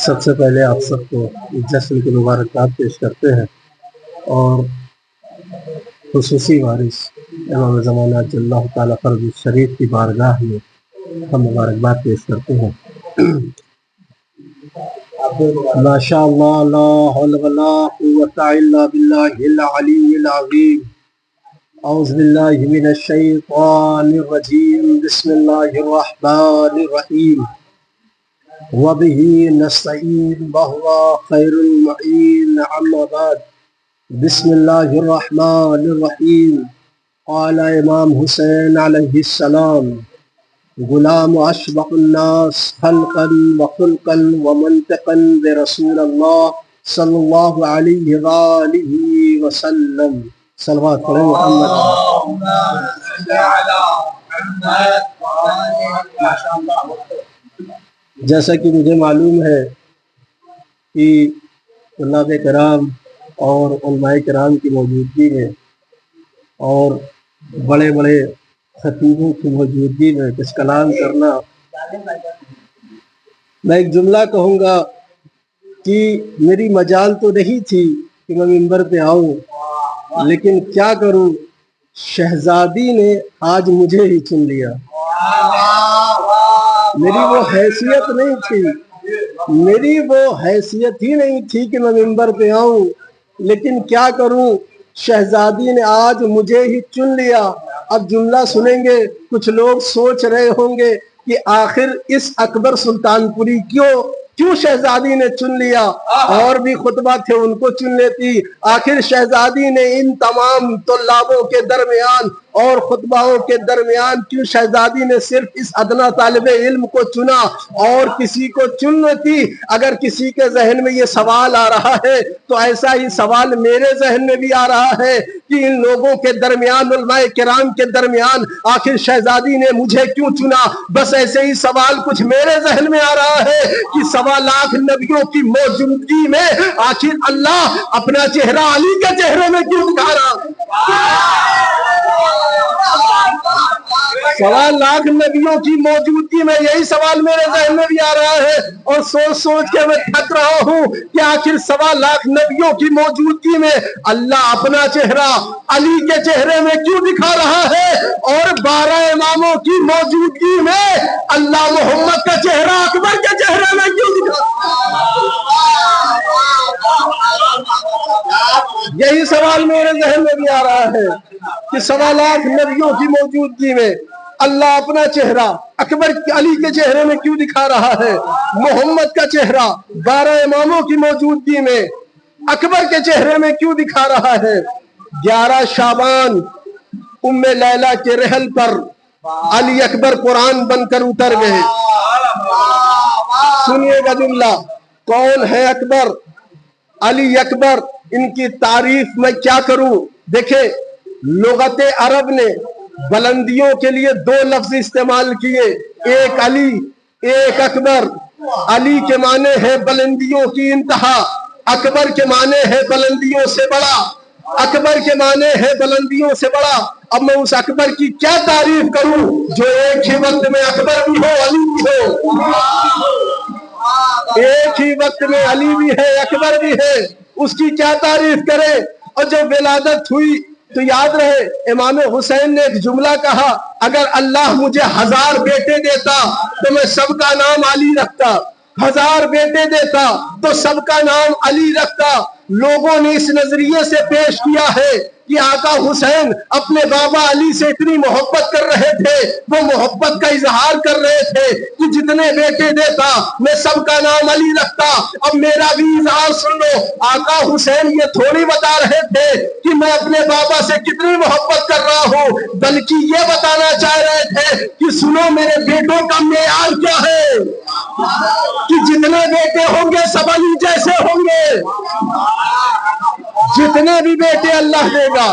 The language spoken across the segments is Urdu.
سب سے پہلے آپ سب کو جشن کی مبارکباد پیش کرتے ہیں اور خصوصی وارث امام زمانہ جل اللہ تعالیٰ فرد شریف کی بارگاہ میں ہم مبارکباد پیش کرتے ہیں۔ ماشاء اللہ لا حول ولا قوۃ الا باللہ العلی العظیم۔ اعوذ باللہ من الشیطان الرجیم، بسم اللہ الرحمن الرحیم، وبہ نستعین وہو خیر المعین، اما بعد، بسم اللہ الرحمن الرحیم۔ قال امام حسین علیہ السلام: غلام اشبہ الناس خلقا وخلقا ومنطقا برسول اللہ صلی اللہ علیہ وآلہ وسلم۔ صلوات پڑھیں محمد۔ جیسا کہ مجھے معلوم ہے کہ طلاب کرام اور علماء کرام کی موجودگی میں اور بڑے بڑے خطیبوں کی موجودگی میں کچھ کلام کرنا، میں ایک جملہ کہوں گا کہ میری مجال تو نہیں تھی کہ میں منبر پہ آؤں، لیکن کیا کروں، شہزادی نے آج مجھے ہی چن لیا۔ میری وہ حیثیت نہیں تھی، میری وہ حیثیت ہی نہیں تھی کہ میں منبر پہ آؤں، لیکن کیا کروں، شہزادی نے آج مجھے ہی چن لیا۔ اب جملہ سنیں گے، کچھ لوگ سوچ رہے ہوں گے کہ آخر اس اکبر سلطان پوری کیوں شہزادی نے چن لیا، اور بھی خطبہ تھے ان کو چن لیتی۔ آخر شہزادی نے ان تمام طلابوں کے درمیان اور خطباؤں کے درمیان کیوں شہزادی نے صرف اس ادنا طالب علم کو چنا اور کسی کو چن لیتی؟ اگر کسی کے ذہن میں یہ سوال آ رہا ہے تو ایسا ہی سوال میرے ذہن میں بھی آ رہا ہے کہ ان لوگوں کے درمیان، علماء کرام کے درمیان، آخر شہزادی نے مجھے کیوں چنا؟ بس ایسے ہی سوال کچھ میرے ذہن میں آ رہا ہے کہ 1.25 لاکھ نبیوں کی موجودگی میں آخر اللہ اپنا چہرہ علی کے چہرے میں کیوں دکھا رہا؟ 1.25 لاکھ نبیوں کی موجودگی میں یہی سوال میرے ذہن میں بھی آ رہا ہے، اور سوچ سوچ کے میں تھک رہا ہوں کہ آخر 1.25 لاکھ نبیوں کی موجودگی میں اللہ اپنا چہرہ علی کے چہرے میں کیوں دکھا رہا ہے، اور 12 اماموں کی موجودگی میں اللہ محمد کا چہرہ اکبر کے چہرے میں کیوں دکھا رہا ہے؟ یہی سوال میرے ذہن میں بھی آ رہا ہے کہ 1.25 لاکھ نبیوں کی موجودگی میں اللہ اپنا چہرہ اکبر علی کے چہرے میں کیوں دکھا رہا ہے، محمد کا چہرہ 12 اماموں کی موجودگی میں اکبر کے چہرے میں کیوں دکھا رہا ہے۔ 11 شعبان ام لیلہ کے رحل پر علی اکبر قرآن بن کر اتر گئے۔ سنیے گا جملہ، کون ہے اکبر؟ علی اکبر۔ ان کی تعریف میں کیا کروں؟ دیکھیں، لغت عرب نے بلندیوں کے لیے 2 لفظ استعمال کیے، ایک علی، ایک اکبر۔ علی کے معنی ہے بلندیوں کی انتہا، اکبر کے معنی ہے بلندیوں سے بڑا، اکبر کے معنی ہے بلندیوں سے بڑا۔ اب میں اس اکبر کی کیا تعریف کروں جو ایک ہی وقت میں اکبر بھی ہو، علی بھی ہو، ایک ہی وقت میں علی بھی ہے، اکبر بھی ہے، اس کی کیا تعریف کرے؟ اور جب ولادت ہوئی تو یاد رہے امام حسین نے ایک جملہ کہا، اگر اللہ مجھے 1000 بیٹے دیتا تو میں سب کا نام علی رکھتا، 1000 بیٹے دیتا تو سب کا نام علی رکھتا۔ لوگوں نے اس نظریے سے پیش کیا ہے کہ آقا حسین اپنے بابا علی سے اتنی محبت کر رہے تھے، وہ محبت کا اظہار کر رہے تھے کہ جتنے بیٹے دیتا میں سب کا نام علی رکھتا۔ اب میرا بھی اظہار سن لو، آقا حسین یہ تھوڑی بتا رہے تھے کہ میں اپنے بابا سے کتنی محبت کر رہا ہوں، بلکہ یہ بتانا چاہ رہے تھے کہ سنو میرے بیٹوں کا معیار کیا ہے، کہ جتنے بیٹے ہوں گے سب علی جیسے ہوں گے، جتنے بھی بیٹے اللہ دے گا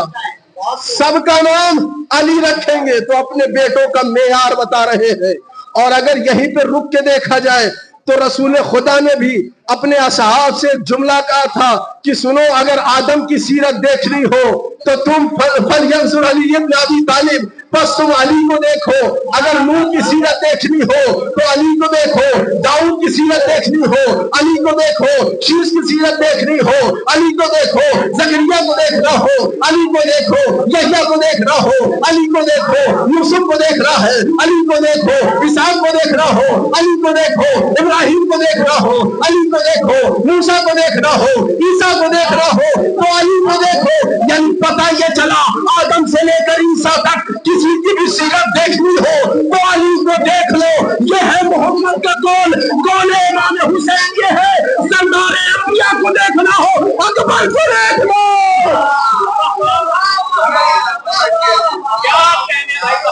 سب کا نام علی رکھیں گے۔ تو اپنے بیٹوں کا معیار بتا رہے ہیں۔ اور اگر یہیں پہ رک کے دیکھا جائے تو رسول خدا نے بھی اپنے اصحاب سے جملہ کہا تھا کہ سنو اگر آدم کی سیرت دیکھنی ہو تو تم فَلْيَنْظُرْ عَلِيٌّ بْنُ أَبِي طالب، بس تم علی کو دیکھو. اگر نوح کی سیرت دیکھنی ہو تو علی کو دیکھو. داؤد کی سیرت دیکھنی ہو علی کو دیکھو. شیش کی سیرت دیکھنی ہو علی کو دیکھو. زکریا کو دیکھنا ہو علی کو دیکھو. یحییٰ کو دیکھنا ہو علی کو دیکھو. یوسف کو دیکھنا ہے علی کو دیکھو. اسحاق کو دیکھنا ہو علی کو دیکھو. ابراہیم کو دیکھنا ہو علی کو دیکھو. موسیٰ کو دیکھنا ہو عیسیٰ کو دیکھنا ہو تو علی کو دیکھو. یعنی پتہ یہ چلا آدم سے لے کر عیسیٰ تک کسی کی بھی سیرت دیکھنی ہو تو علی کو دیکھ لو. یہ ہے محمد کا قول. قول امام حسین یہ ہے سردار انبیاء کو دیکھنا ہو اکبر کو دیکھ لو.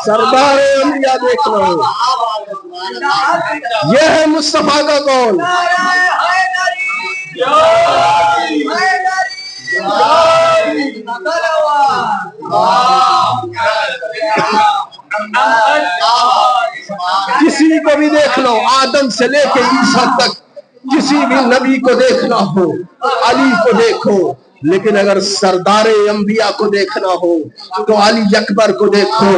سردار انبیاء دیکھنا ہو. یہ ہے مصطفیٰ کا قول. کسی کو بھی دیکھ لو آدم سے لے کے عیسیٰ تک کسی بھی نبی کو دیکھنا ہو علی کو دیکھو. لیکن اگر سردار انبیاء کو دیکھنا ہو تو علی اکبر کو دیکھو.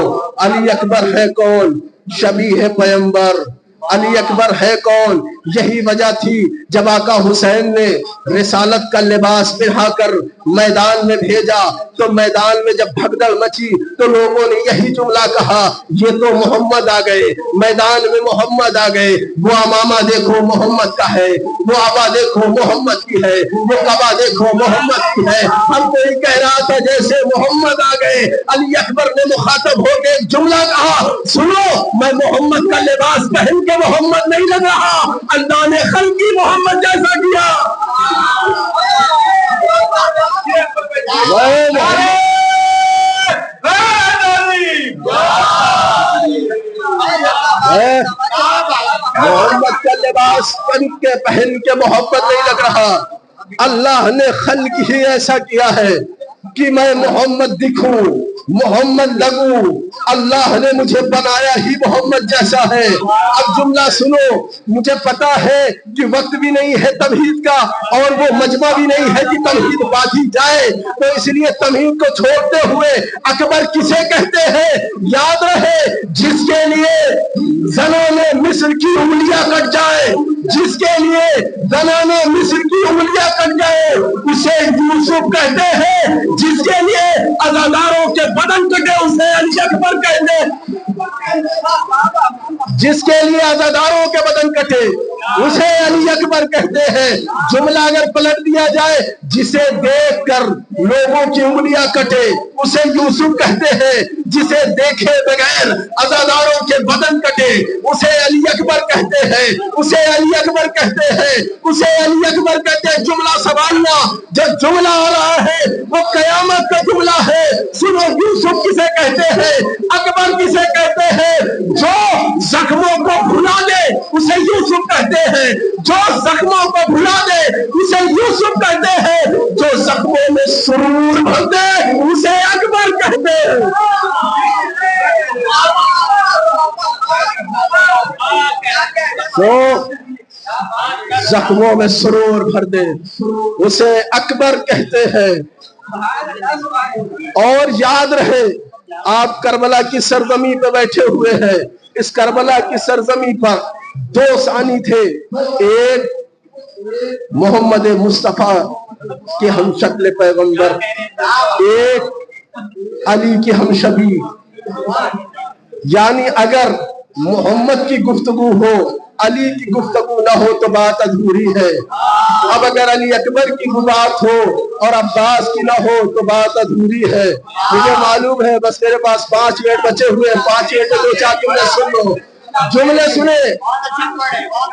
علی اکبر ہے کون؟ شبیہ پیغمبر. علی اکبر ہے کون؟ یہی وجہ تھی جب آقا حسین نے رسالت کا لباس پہنا کر میدان میں بھیجا تو میدان میں جب بھگدڑ مچی تو لوگوں نے یہی جملہ کہا یہ تو محمد آ گئے. میدان میں محمد آ گئے. وہ امامہ دیکھو محمد کا ہے, وہ آبا دیکھو محمد کی ہے, وہ قبا دیکھو محمد کی ہے. ہم کو یہ کہہ رہا تھا جیسے محمد آ گئے. علی اکبر نے مخاطب ہو کے ایک جملہ کہا سنو میں محمد کا لباس پہن کے محمد نہیں لگ رہا, اللہ نے خلقی محمد جیسا کیا. محمد کا لباس پہن کے محبت نہیں لگ رہا. اللہ نے خلق ہی ایسا کیا ہے کہ میں محمد دکھوں محمد لگوں. اللہ نے مجھے بنایا ہی محمد جیسا ہے. اب جملہ سنو, مجھے پتا ہے کہ وقت بھی نہیں ہے تمہید کا اور وہ مجمع بھی نہیں ہے کہ تمہید باندھی جائے, تو اس لیے تمہید کو چھوڑتے ہوئے اکبر کسے کہتے ہیں یاد رہے, جس کے لیے زنان مصر کی انگلیاں کٹ جائے, جس کے لیے زنان مصر کی انگلیاں کٹ جائے اسے یوسف کہتے ہیں. جس کے لیے عزاداروں کے بدن کٹے اسے علی اکبر کہتے ہیں. جس کے لیے عزاداروں کے بدن کٹے اسے علی اکبر کہتے ہیں. جملہ اگر پلٹ دیا جائے جسے دیکھ کر لوگوں کی انگلیاں کٹے اسے یوسف کہتے ہیں. جسے دیکھے بغیر عزاداروں کے بدن کٹے اسے علی اکبر کہتے ہیں. اسے علی اکبر کہتے ہیں. اسے علی اکبر کہتے ہیں. جملہ سوالنا جب جملہ آ رہا ہے وہ قیامت کا جملہ ہے. سنو یوسف کسے کہتے ہیں, اکبر کسے کہتے ہیں؟ جو زخموں کو بھلا دے اسے یوسف کہتے ہیں. جو زخموں کو بھلا دے اسے یوسف کہتے ہیں. جو زخموں میں سرور بھر دے اسے اکبر کہتے ہیں. تو زخموں میں سرور بھر دے اسے اکبر کہتے ہیں. اور یاد رہے آپ کربلا کی سرزمین پہ بیٹھے ہوئے ہیں. اس کربلا کی سرزمین پر دو ثانی تھے, ایک محمد مصطفیٰ کے ہم شکل پیغمبر, ایک علی کی ہم شبیہ. یعنی اگر محمد کی گفتگو ہو علی کی گفتگو نہ ہو تو بات ادھوری ہے. اب اگر علی اکبر کی بات ہو اور عباس کی نہ ہو تو بات ادھوری ہے. مجھے معلوم ہے بس میرے پاس 5 منٹ بچے ہوئے ہیں, 5 منٹ دو چار جملے سن لو. جملے سنے.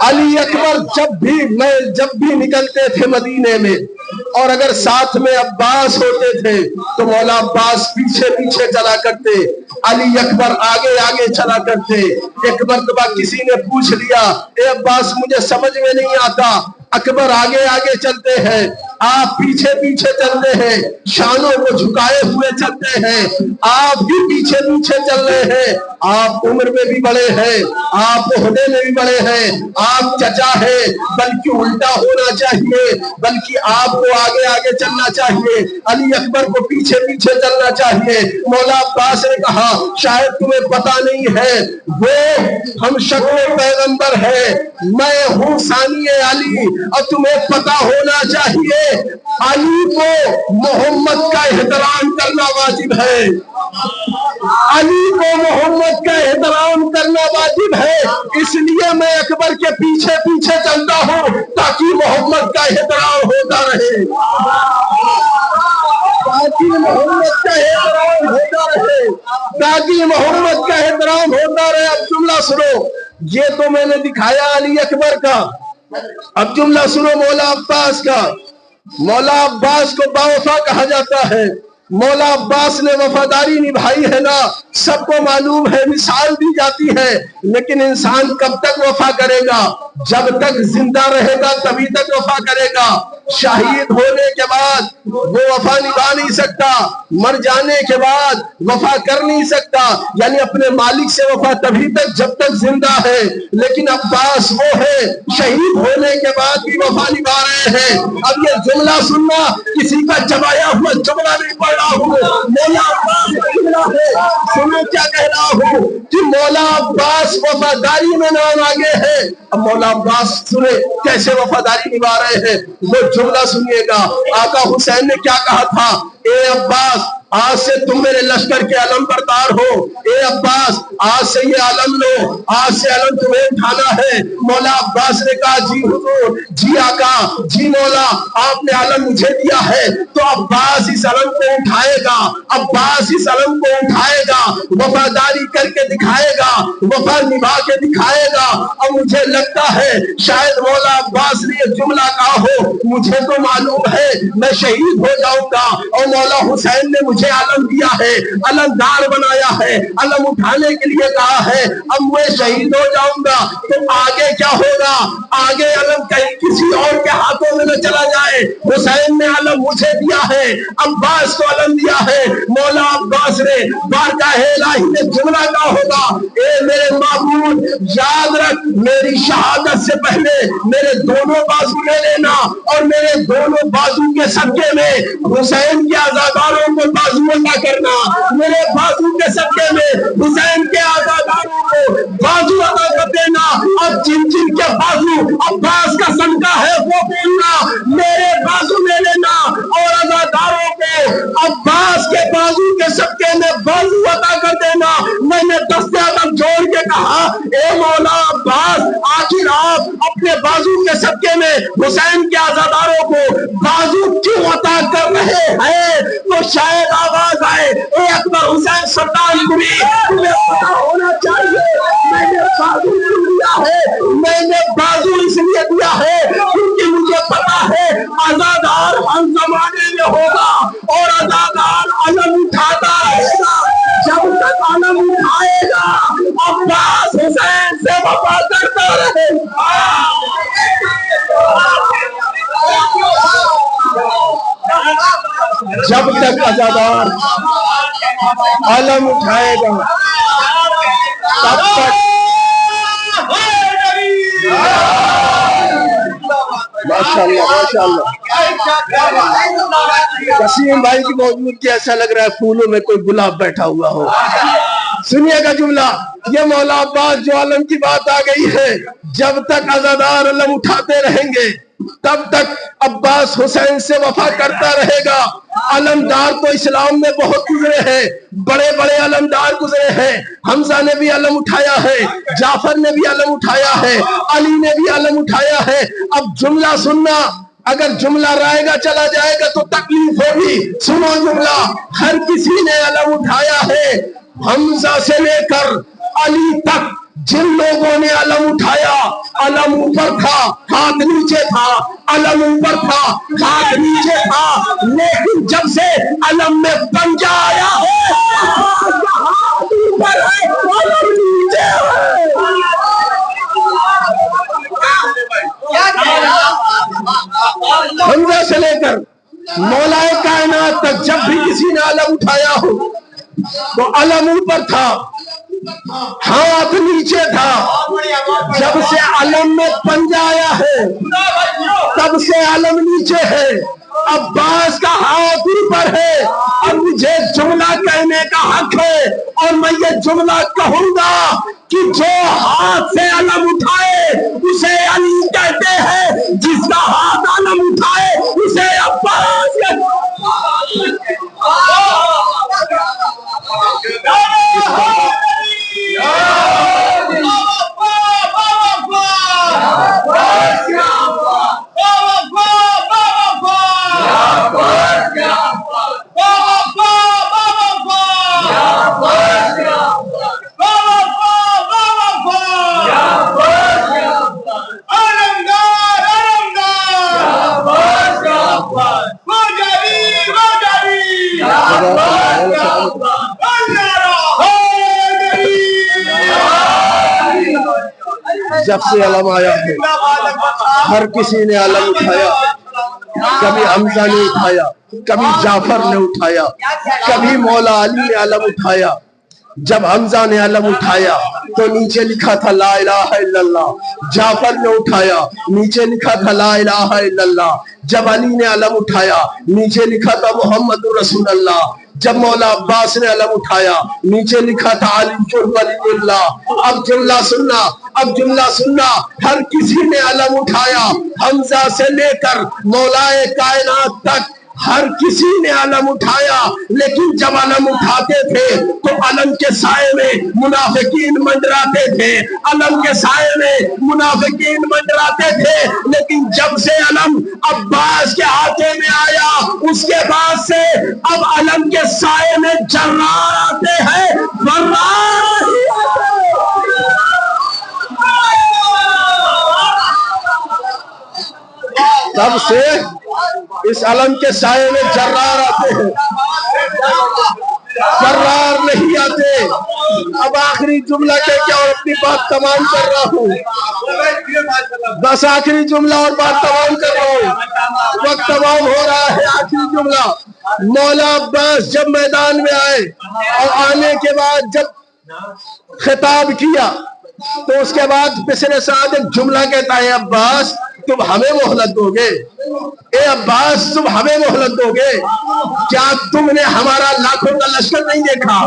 علی اکبر جب بھی نکلتے تھے مدینے میں اور اگر ساتھ میں عباس ہوتے تھے تو مولا عباس پیچھے پیچھے چلا کرتے, علی اکبر آگے آگے چلا کرتے. ایک مرتبہ کسی نے پوچھ لیا اے عباس مجھے سمجھ میں نہیں آتا, اکبر آگے آگے چلتے ہیں آپ پیچھے پیچھے چلتے ہیں, شانوں کو جھکائے ہوئے چلتے ہیں, آپ بھی پیچھے پیچھے چل رہے ہیں. آپ عمر میں بھی بڑے ہیں, آپ عہدے میں بھی بڑے ہیں, آپ چچا ہیں, بلکہ الٹا ہونا چاہیے, بلکہ آپ کو آگے آگے چلنا چاہیے, علی اکبر کو پیچھے پیچھے چلنا چاہیے. مولا عباس نے کہا شاید تمہیں پتا نہیں ہے, وہ ہم شکل پیغمبر ہے, میں ہوں ثانی علی, اور تمہیں پتا ہونا چاہیے علی کو محمد کا احترام کرنا واجب ہے, علی کو محمد کا احترام کرنا واجب ہے. اس لیے میں اکبر کے پیچھے پیچھے چلتا ہوں تاکہ محمد کا احترام ہوتا رہے, تاکہ محمد کا احترام ہوتا رہے, تاکہ محمد کا احترام ہوتا رہے. اب جملہ سنو, یہ تو میں نے دکھایا علی اکبر کا, اب جملہ سنو مولا عباس کا. مولا عباس کو باوفا کہا جاتا ہے. مولا عباس نے وفاداری نبھائی ہے نا, سب کو معلوم ہے, مثال دی جاتی ہے, لیکن انسان کب تک وفا کرے گا؟ جب تک زندہ رہے گا تبھی تک وفا کرے گا. شہید ہونے کے بعد وہ وفا نبھا نہیں سکتا, مر جانے کے بعد وفا کر نہیں سکتا, یعنی اپنے مالک سے وفا تبھی تک جب تک زندہ ہے. لیکن عباس وہ ہے شہید ہونے کے بعد بھی وفا نبھا رہے ہیں. اب یہ جملہ سننا, کسی کا چبایا ہوا جملہ نہیں پڑھ رہا ہوں, مولا عباس کا جملہ ہے. سنو کیا کہہ رہا ہوں کہ مولا عباس وفاداری میں نام آگے ہے. اب مولا عباس سنے کیسے وفاداری نبھا رہے ہیں, وہ جملہ سنیے گا. آقا حسین نے کیا کہا تھا, اے عباس آج سے تم میرے لشکر کے علم بردار ہو, اے عباس آج سے یہ علم لو, آج سے علم تمہیں اٹھانا ہے. مولا عباس نے کہا جی حضور, جی آقا, جی مولا, آپ نے علم مجھے دیا ہے تو عباس اس علم کو اٹھائے گا, عباس اس علم کو اٹھائے گا, وفاداری کر کے دکھائے گا, وفا نبھا کے دکھائے گا. اب مجھے لگتا ہے شاید مولا عباس نے یہ جملہ کہا ہو, مجھے تو معلوم ہے میں شہید ہو جاؤں گا, اور مولا حسین نے مجھے علم دیا ہے, علمدار بنایا ہے, علم اٹھانے کے لیے کہا ہے, اب میں شہید ہو جاؤں گا تو آگے کیا ہوگا؟ آگے علم کہیں کسی اور کے ہاتھوں میں نہ چلا جائے. حسین نے علم مجھے دیا ہے, عباس کو علم دیا ہے. مولا عباس نے بارگاہ الہی میں جملہ کہا ہوگا, اے میرے معبود یاد رکھ, میری شہادت سے پہلے میرے دونوں بازو لے لینا, اور میرے دونوں بازو کے صدقے میں حسین کے عزاداروں کو بازو عطا کرنا, میرے بازو کے صدقے میں حسین کے عزاداروں کو بازو عطا کر دینا. اور جن جن کے بازو عباس کا صدقہ ہے وہ بولنا, میرے بازو لے لینا, اور عزاداروں کو عباس کے بازو کے صدقے میں بازو عطا کر دینا. میں نے دستے عدم جوڑ کے کہا, اے مولا عباس, آخر آپ اپنے بازو کے صدقے میں حسین کے عزاداروں کو بازو کیوں عطا کر رہے ہیں؟ تو شاید آواز آئے, اے اکبر حسین سلطان گوری, تمہیں پتا ہونا چاہیے میں نے بازو کیوں دیا ہے. میں نے بازو اس لیے دیا ہے کیونکہ مجھے پتا ہے عزادار ہم زمانے میں ہوگا, اور عزادار علم اٹھاتا رہے گا. جب تک علم اٹھائے گا عباس حسین سے وفا کرتا رہے گا. جب تک عزادار علم اٹھائے گا تب تک. ماشاءاللہ ماشاءاللہ. قاسم بھائی کی موجودگی ایسا لگ رہا ہے پھولوں میں کوئی گلاب بیٹھا ہوا ہو. سنیے گا جملہ, یہ مولا عباس جو علم کی بات آ گئی ہے, جب تک عزادار علم اٹھاتے رہیں گے تب تک عباس حسین سے وفا کرتا رہے گا. علمدار تو اسلام میں بہت گزرے ہیں, بڑے بڑے علمدار گزرے ہیں. حمزہ نے بھی علم اٹھایا ہے, جعفر نے بھی علم اٹھایا ہے, علی نے بھی علم اٹھایا ہے. اب جملہ سننا, اگر جملہ رائے گا چلا جائے گا تو تکلیف ہوگی. سنو جملہ, ہر کسی نے علم اٹھایا ہے, حمزہ سے لے کر علی تک جن لوگوں نے علم اٹھایا, علم اوپر تھا ہاتھ نیچے تھا, علم اوپر تھا ہاتھ نیچے تھا, لیکن جب سے علم میں پنجہ آیا ہے ہاتھ اوپر ہے علم نیچے ہے. حمزہ سے لے کر مولا کائنات تک جب بھی کسی نے علم اٹھایا ہو تو علم اوپر تھا، ہاتھ نیچے تھا. جب سے علم میں پنجہ آیا ہے تب سے علم نیچے ہے. عباس کا ہاتھ اوپر ہے. اور مجھے جملہ کہنے کا حق ہے اور میں یہ جملہ کہوں گا کہ جو ہاتھ سے علم اٹھائے اسے علی کہتے ہیں، جس کا ہاتھ علم اٹھائے اسے عباس جب سے علم آیا ہے ہر کسی نے علم اٹھایا. کبھی حمزہ نے اٹھایا، کبھی جعفر نے اٹھایا، کبھی مولا علی نے علم اٹھایا. جب حمزہ نے علم اٹھایا تو نیچے لکھا تھا لا الہ الا اللہ. جعفر نے اٹھایا، نیچے لکھا تھا لا الہ الا اللہ. جب علی نے علم اٹھایا نیچے لکھا تھا محمد رسول اللہ. جب مولا عباس نے علم اٹھایا نیچے لکھا تھا علی ولی اللہ. اب جملہ سننا ہر کسی نے علم اٹھایا، حمزہ سے لے کر مولا کائنات تک ہر کسی نے علم اٹھایا. لیکن جب علم اٹھاتے تھے تو علم کے سائے میں منافقین منڈراتے تھے، علم کے سائے میں منافقین منڈراتے تھے. لیکن جب سے علم عباس کے ہاتھوں میں آیا اس کے بعد سے اب علم کے سائے میں جرار آتے ہیں، فرار ہی آتے ہیں. تب سے اس علم کے سائے میں جرار آتے ہیں، جرار نہیں آتے. اب آخری جملہ کہہ کے اور اپنی بات تمام کر رہا ہوں. بس آخری جملہ اور بات تمام کر رہا ہوں، وقت تمام ہو رہا ہے. آخری جملہ، مولا عباس جب میدان میں آئے اور آنے کے بعد جب خطاب کیا تو اس کے بعد پچھلے ساتھ ایک جملہ کہتا ہے، عباس تم ہمیں مہلت دو گے؟ اے عباس تم ہمیں مہلت دو گے؟ کیا تم نے ہمارا لاکھوں کا لشکر نہیں دیکھا؟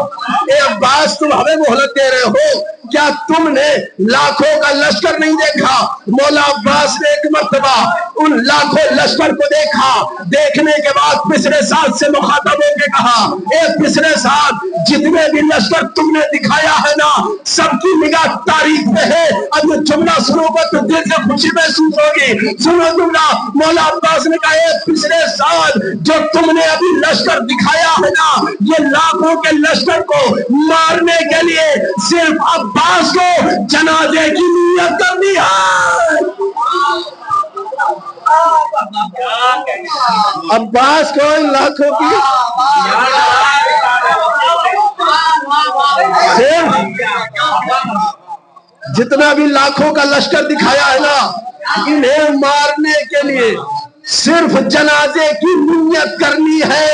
اے عباس تم ہمیں مہلت دے رہے ہو، کیا تم نے لاکھوں کا لشکر نہیں دیکھا؟ مولا عباس نے ایک مرتبہ ان لاکھوں لشکر کو دیکھا. دیکھنے کے بعد پسرے ساتھ سے مخاطب ہو کے کہا، اے پسرے ساتھ جتنے بھی لشکر تم نے دکھایا ہے نا سب کی نگاہ تاریخ میں ہے. اب یہ جملہ سنو گا تو دل سے خوشی محسوس ہوگی. سنو جملہ، مولا عباس نے کہا، اے پچھلے سال جو تم نے ابھی لشکر دکھایا ہے نا یہ لاکھوں کے لشکر کو مارنے کے لیے صرف عباس کو جنازے کی نیت کرنی ہے. عباس کو ان لاکھوں کی صرف جتنا بھی لاکھوں کا لشکر دکھایا ہے نا انہیں مارنے کے لیے صرف جنازے کی نیت کرنی ہے.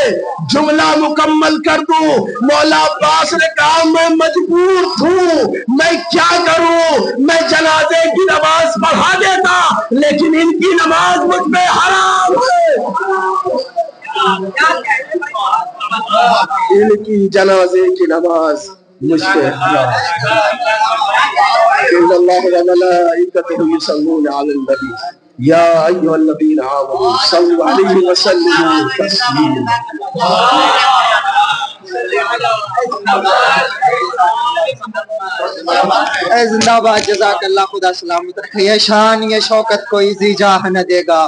جملہ مکمل کر دوں. مولا عباس نے کہا میں مجبور تھوں، میں کیا کروں؟ میں جنازے کی نماز پڑھا دیتا لیکن ان کی نماز مجھ پہ حرام ہے. ان کی جنازے کی نماز مجھ پہ حرام ہے. ان اللہ وملائکتہ یصلون علی النبی یا ایھا الذین آمنوا صلوا علیہ وسلموا تسلیما. اے زندہ باد، جزاک اللہ، خدا سلامت رکھے. یہ شان یہ شوکت کوئی زی جاہ نہ دے گا.